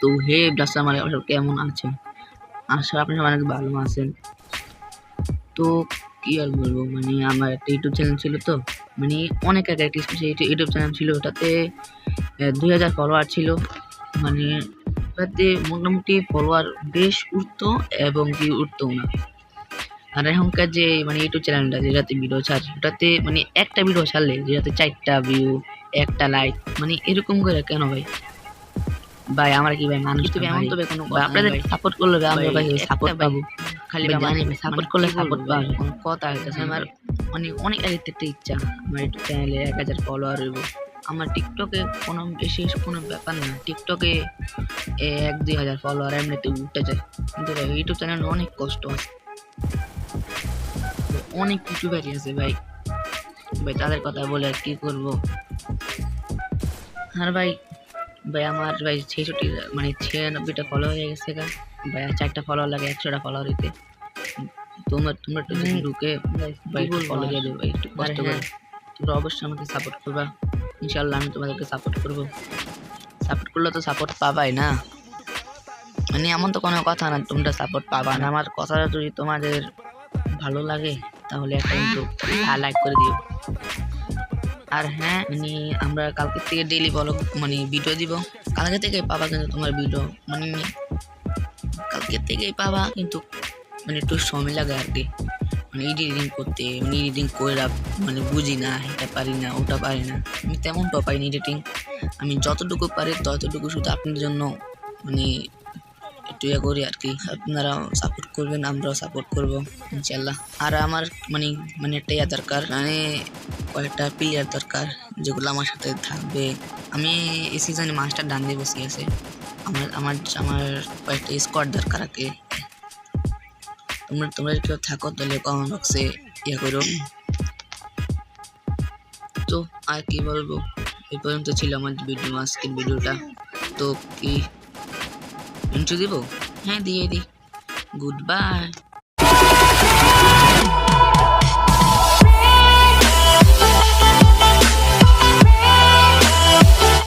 তো হে ব্লাস্টার আমার কেমন আছেন? আশা আপনি সবাই অনেক ভালো আছেন। তো কি আর বলবো, মানে আমার একটা ইউটিউব চ্যানেল ছিল, তো মানে অনেক আগে একটা স্পেশাল ইউটিউব চ্যানেল ছিল, ওটাতে 2000 ফলোয়ার ছিল। মানে ওটাতে মোটামুটি ফলোয়ার বেশ উঠতো এবং কি উঠতো না। আর এখনকার যে মানে ইউটিউব চ্যানেলটা যেটাতে ভিডিও ছাড়, ওটাতে মানে একটা ভিডিও ছাড়লে যেটাতে 4টা ভিউ, একটা লাইক, মানে এরকম করে কেন ভাই? ভাই আমার কি ভাই মানুষ তো এমন তো কোনো কথা আপনাদের সাপোর্ট করলে আমরা ভাই সাপোর্ট পাবো। খালি জানি ভাই সাপোর্ট করলে সাপোর্ট পাবো, কোনো কথা হইতেছে। আমার মানে অনেক আগে থেকে ইচ্ছা আমার ইউটিউব চ্যানেলে 1000 ফলোয়ার হইব। আমার টিকটকে কোনো বেশি কোনো ব্যাপার না, টিকটকে 1-2000 ফলোয়ার এমনিতে উঠে যায়, কিন্তু ভাই ইউটিউব চ্যানেলে অনেক কষ্ট আছে। অনেক ইউটিউবারই আছে ভাই, ভাই তাদের কথা বলে আর কি করবো। আর ভাই ভাই আমার ভাই 66 মানে 96টা ফলোয়ার হয়ে গেছে গা ভাই। 4টা ফলোয়ার লাগে 100টা ফলোয়ার হইতে। তোমরা একটু ঢুকে ভাই ফলো দিয়ে দেবে, একটু কষ্ট করে। তোমরা অবশ্যই আমাকে সাপোর্ট করবা, ইনশাল্লাহ আমি তোমাদেরকে সাপোর্ট করবো। সাপোর্ট করলে তো সাপোর্ট পাবাই না, মানে এমন তো কোনো কথা না তোমরা সাপোর্ট পাবা না। আমার কথাটা যদি তোমাদের ভালো লাগে তাহলে একটা কিন্তু লাইক করে দিও। আর হ্যাঁ, মানে আমরা কালকে থেকে ডেইলি ব্লগ মানে ভিডিও দিব। কালকে থেকেই পাবা কিন্তু তোমার ভিডিও, মানে কালকে থেকেই পাবা, কিন্তু মানে একটু সময় লাগে আর কি। মানে এডিটিং করতে, মানে এডিটিং করে মানে বুঝি না, এটা পারি না, ওটা পারি না, আমি তেমনটাও পারি না এডিটিং। আমি যতটুকু পারি ততটুকু শুধু আপনার জন্য মানে একটু ইয়ে করি আর কি। আপনারাও সাপোর্ট করবেন, আমরাও সাপোর্ট করবো ইনশাল্লাহ। আর আমার মানে মানে একটা ইয়ে দরকার, মানে কয়েকটা প্লেয়ার দরকার যেগুলো আমার সাথে থাকবে। আমি এই সিজনে মাস্টার ডান দিয়ে বসে আছে। আমার আমার আমার কয়েকটা স্কোয়াড দরকার আর কি। তোমরা কেউ থাকো তাহলে কমেন্ট বক্সে ইয়ে করো। তো আর কি বলবো, এই পর্যন্ত ছিল আমার ভিডিও, আজকের ভিডিওটা। তো কি ইন্ট্রো দিব? হ্যাঁ দিয়ে দিই। Good bye.